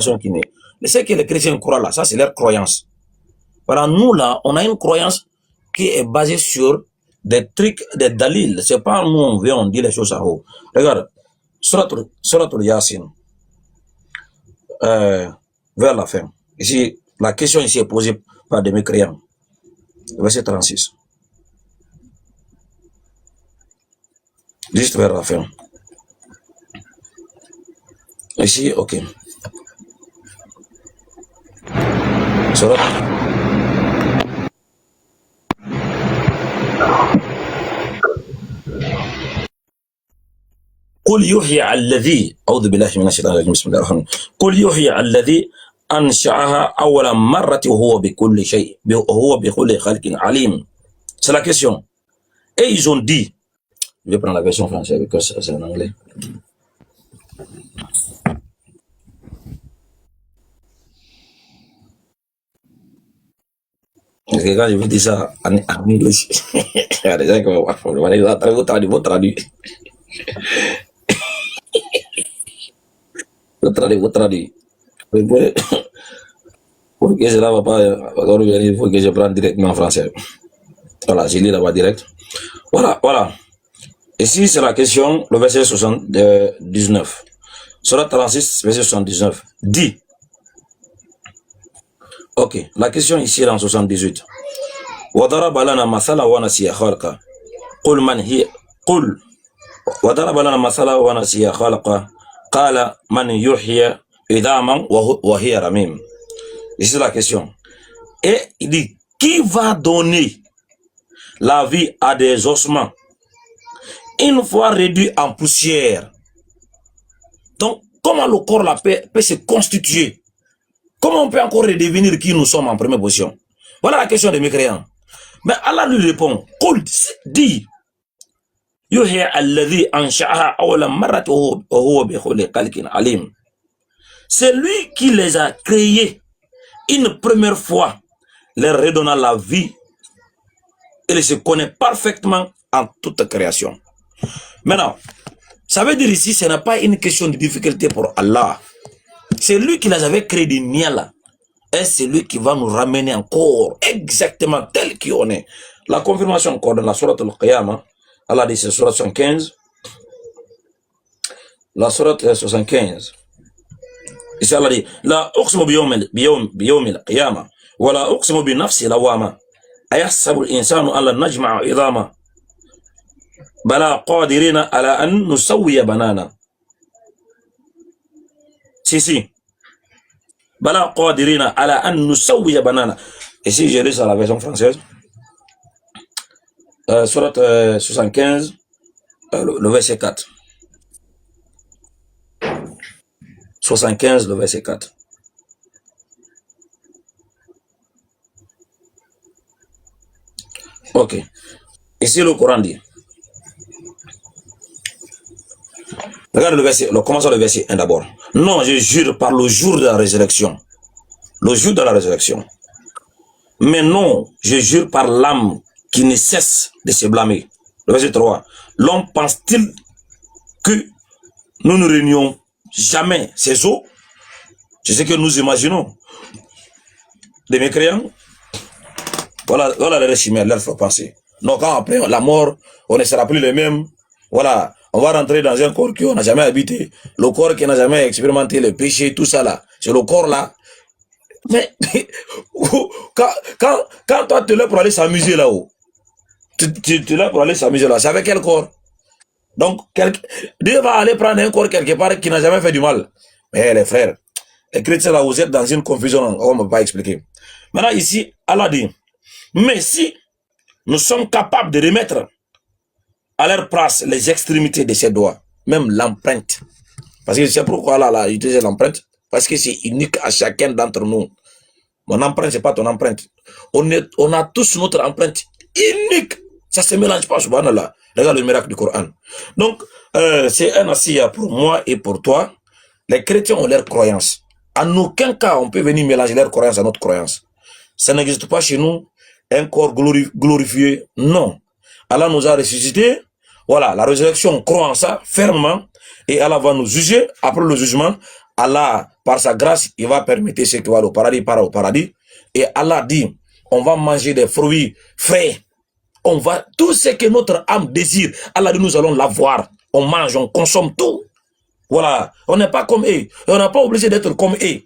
qui naît. Mais ce que les chrétiens croient là, ça c'est leur croyance. Voilà, nous là, on a une croyance qui est basée sur des trucs, des dalils. C'est pas nous, on vient, on dit les choses à haut. Regarde, Suratul Yasin, vers la fin. Ici, la question ici est posée par des mécréants. Verset 36. Juste vers la fin. Ici, ok. Surat. قل يحيي الذي أعوذ بالله من الشيطان الرجيم بسم الله الرحمن الرحيم قل يحيي الذي أنشأها أول مرة وهو بكل شيء وهو بكل خلق عليم. C'est la question. Et ils ont dit, je vais prendre la version française parce que c'est en anglais. Parce que quand je vous dis ça en anglais, il y a des gens qui vont vous traduire. Vous traduire. Pour que cela ne va pas revenir, il faut que je prenne directement en français. Voilà, je lis là-bas direct. Voilà, voilà. Ici, c'est la question, le verset 79. Surat 36, verset 79. Dit. Ok, la question ici est en 78. وضرب لنا مثلا ونسي خلقه قل من هي قل وضرب لنا مثلا ونسي خلقه قال من يحيي عظاما وهي رميم. Ici la question. Et il dit, qui va donner la vie à des ossements une fois réduits en poussière? Donc, comment le corps là peut se constituer? Comment on peut encore redevenir qui nous sommes en première position? Voilà la question des mécréants. Mais Allah lui répond, dit, c'est lui qui les a créés une première fois, leur redonnant la vie. Il se connaît parfaitement en toute création. Maintenant, ça veut dire ici, ce n'est pas une question de difficulté pour Allah. C'est lui qui les avait créés des niala. Et c'est lui qui va nous ramener encore exactement tel qu'on est. La confirmation encore dans la sourate al-Qiyamah, Allah dit c'est sourate 75. La sourate 75. Ici Allah dit, la uqsimu biyawm al-Qiyamah, wa la uqsimu bi nafsi lawama, ayahsabu al-insanu alla najma'a idama, bala qadirina ala an nusawwiya banana. Si. Bala qadirina ala an nusawwiya banana. Ici, j'ai lu ça la version française. Surat 75, le verset 4. 75, le verset 4. Ok. Ici, le Coran dit. Regarde le verset, commençons le verset 1 d'abord. Non, je jure par le jour de la résurrection. Le jour de la résurrection. Mais non, je jure par l'âme qui ne cesse de se blâmer. Le verset 3. L'homme pense-t-il que nous ne réunions jamais ces eaux? C'est ce que nous imaginons. Des mécréants. Voilà les chimères, leur faut penser. Donc quand après la mort, on ne sera plus les mêmes. Voilà. On va rentrer dans un corps qu'on n'a jamais habité, le corps qui n'a jamais expérimenté le péché, tout ça là. C'est le corps là. Mais quand toi tu es là pour aller s'amuser là-haut, tu es là pour aller s'amuser là, c'est avec quel corps? Donc, Dieu va aller prendre un corps quelque part qui n'a jamais fait du mal. Mais les frères, les chrétiens là, vous êtes dans une confusion, on ne peut pas expliquer. Maintenant ici, Allah dit, mais si nous sommes capables de remettre à leur place les extrémités de ses doigts, même l'empreinte. Parce que c'est pourquoi Allah a utilisé l'empreinte, parce que c'est unique à chacun d'entre nous. Mon empreinte, c'est pas ton empreinte. On a tous notre empreinte unique. Ça se mélange pas, subhanallah. Regarde le miracle du Coran. Donc, c'est un assiya pour moi et pour toi. Les chrétiens ont leur croyance. En aucun cas, on peut venir mélanger leur croyance à notre croyance. Ça n'existe pas chez nous, un corps glorifié. Non. Allah nous a ressuscités. Voilà, la résurrection, on croit en ça fermement. Et Allah va nous juger. Après le jugement, Allah par sa grâce, il va permettre ceux qui vont au paradis, par au paradis. Et Allah dit, on va manger des fruits frais. On va, tout ce que notre âme désire, Allah dit, nous allons l'avoir. On mange, on consomme tout. Voilà. On n'est pas comme eux. On n'est pas obligé d'être comme eux.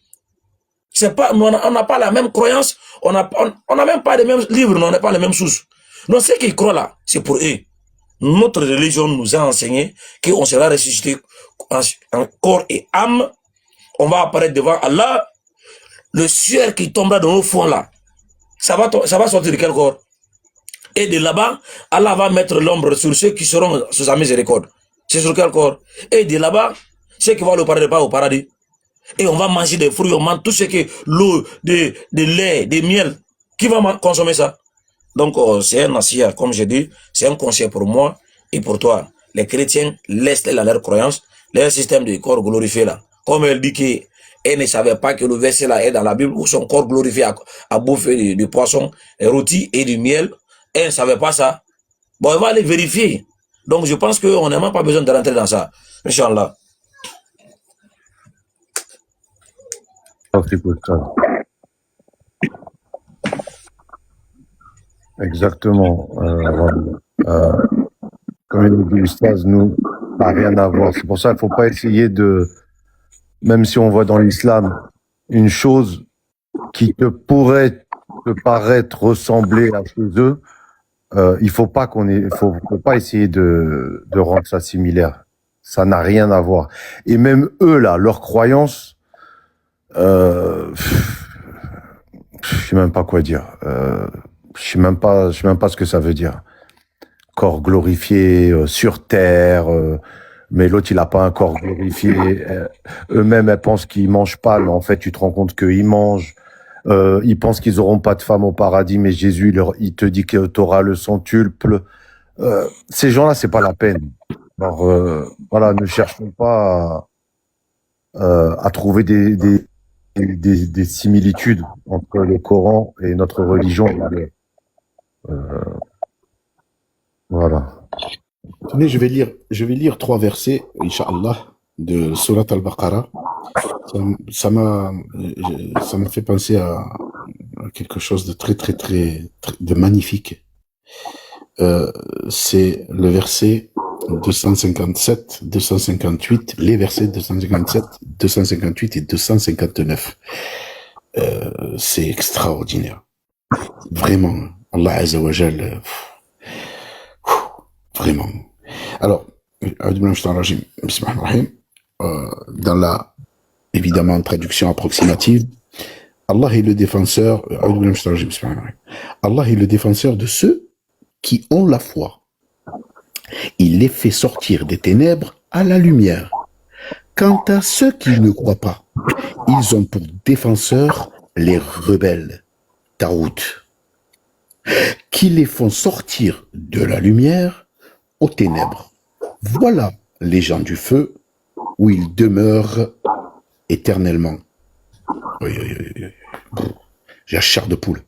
C'est pas, on n'a pas la même croyance. On n'a même pas les mêmes livres, on n'a pas les mêmes sources. Donc, ceux qui croient là, c'est pour eux. Notre religion nous a enseigné qu'on sera ressuscité en corps et âme. On va apparaître devant Allah. Le sueur qui tombera dans nos fonds là, ça va sortir de quel corps? Et de là-bas, Allah va mettre l'ombre sur ceux qui seront sous sa miséricorde. C'est sur quel corps? Et de là-bas, ceux qui vont le paradis, pas au paradis. Et on va manger des fruits, on mange tout ce qui est l'eau, de lait, des miel. Qui va consommer ça? Donc, c'est un assiette, comme je dis, c'est un conseil pour moi et pour toi. Les chrétiens laissent leur croyance, leur système de corps glorifié là. Comme elle dit qu'elle ne savait pas que le verset là est dans la Bible où son corps glorifié à bouffer du poisson, des rôtis et du miel. Elle ne savait pas ça. Bon, elle va aller vérifier. Donc, je pense qu'on n'a même pas besoin de rentrer dans ça. Inch'Allah. Exactement. Comme il dit Ustaz, nous, ça n'a rien à voir. C'est pour ça qu'il ne faut pas essayer de, même si on voit dans l'islam une chose qui pourrait te paraître ressembler à chez eux, il faut pas faut pas essayer de rendre ça similaire. Ça n'a rien à voir. Et même eux là, leurs croyances, je sais même pas quoi dire. Je sais même pas ce que ça veut dire. Corps glorifié sur terre, mais l'autre il a pas un corps glorifié. Eux-mêmes elles pensent qu'ils mangent pas, mais en fait tu te rends compte qu'ils mangent. Ils pensent qu'ils auront pas de femme au paradis, mais Jésus il te dit que tu auras le centuple. Ces gens-là, c'est pas la peine. Alors voilà, ne cherchons pas à trouver des similitudes entre le Coran et notre religion. Voilà. Tenez, je vais lire 3 versets, Inch'Allah, de Surat Al-Baqarah. Ça me fait penser à quelque chose de très de magnifique. C'est le verset 257, 258, les versets 257, 258 et 259. C'est extraordinaire. Vraiment, Allah Azza wa Jal, vraiment. Alors, dans la, évidemment, traduction approximative, Allah est le défenseur, Allah est le défenseur de ceux qui ont la foi. Il les fait sortir des ténèbres à la lumière. Quant à ceux qui ne croient pas, ils ont pour défenseurs les rebelles, Taout, qui les font sortir de la lumière aux ténèbres. Voilà les gens du feu où ils demeurent éternellement. J'ai un char de poule.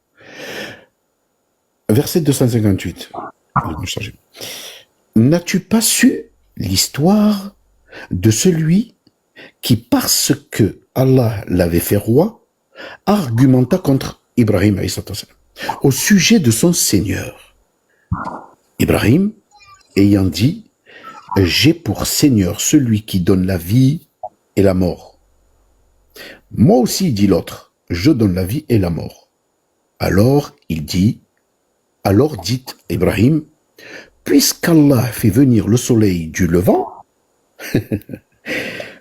Verset 258. N'as-tu pas su l'histoire de celui qui, parce que Allah l'avait fait roi, argumenta contre Ibrahim au sujet de son Seigneur? Ibrahim, ayant dit, j'ai pour Seigneur celui qui donne la vie et la mort. Moi aussi, dit l'autre, je donne la vie et la mort. Alors dit Ibrahim, puisqu'Allah fait venir le soleil du levant,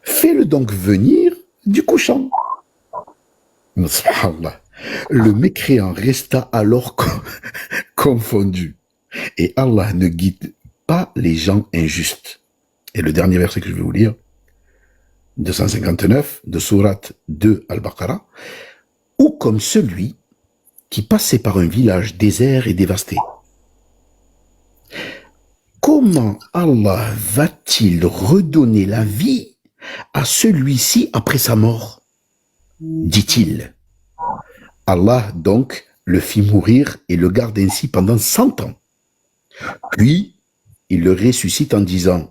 fais-le donc venir du couchant. Subhanallah. Le mécréant resta alors confondu. Et Allah ne guide pas les gens injustes. Et le dernier verset que je vais vous lire, 259 de Sourate 2 Al-Baqarah, ou comme celui qui passait par un village désert et dévasté. Comment Allah va-t-il redonner la vie à celui-ci après sa mort? Dit-il. Allah donc le fit mourir et le garde ainsi pendant 100 ans. Puis il le ressuscite en disant,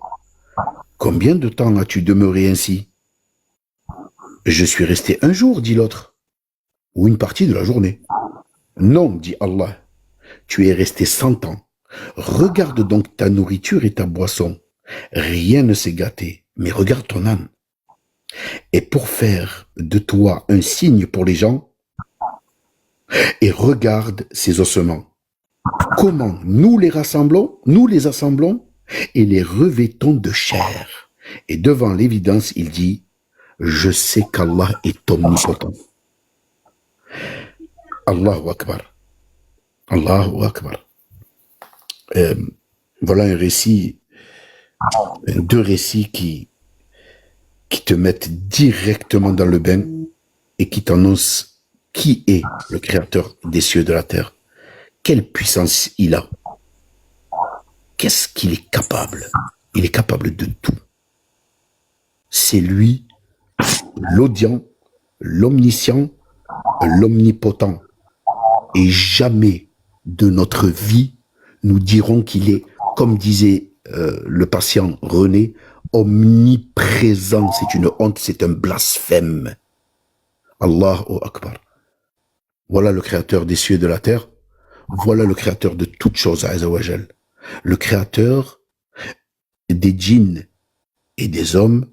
combien de temps as-tu demeuré ainsi? Je suis resté un jour, dit l'autre, ou une partie de la journée. Non, dit Allah, tu es resté 100 ans. Regarde donc ta nourriture et ta boisson. Rien ne s'est gâté, mais regarde ton âne. Et pour faire de toi un signe pour les gens, et regarde ses ossements. Comment nous les rassemblons, et les revêtons de chair. Et devant l'évidence, il dit, je sais qu'Allah est omnipotent. Allahu Akbar. Allahu Akbar. Voilà un récit, deux récits qui te mettent directement dans le bain et qui t'annoncent qui est le créateur des cieux et de la terre. Quelle puissance il a. Qu'est-ce qu'il est capable? Il est capable de tout. C'est lui, l'audient, l'omniscient, l'omnipotent. Et jamais de notre vie, nous dirons qu'il est, comme disait le patient René, omniprésent. C'est une honte, c'est un blasphème. Allahu Akbar. Voilà le créateur des cieux et de la terre. Voilà le créateur de toutes choses, Azza wa Jal. Le créateur des djinns et des hommes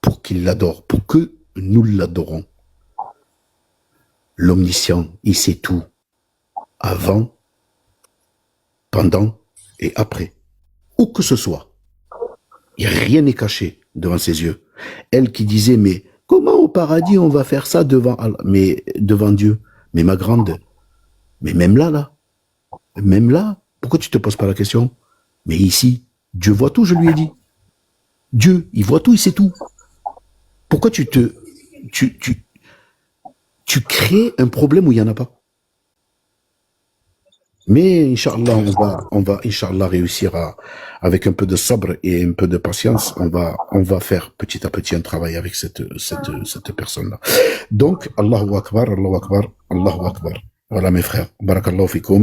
pour qu'ils l'adorent, pour que nous l'adorons. L'omniscient, il sait tout. Avant, pendant et après. Où que ce soit. Et rien n'est caché devant ses yeux. Elle qui disait, mais comment au paradis on va faire ça devant Allah, mais devant Dieu? Mais ma grande, mais même là, pourquoi tu te poses pas la question? Mais ici, Dieu voit tout, je lui ai dit. Dieu, il voit tout, il sait tout. Pourquoi tu crées un problème où il n'y en a pas? Mais Inch'Allah, on va Inch'Allah réussir avec un peu de sabre et un peu de patience, on va faire petit à petit un travail avec cette personne-là. Donc, Allahu Akbar, Allahu Akbar, Allahu Akbar. Voilà mes frères. Barakallahu fikoum.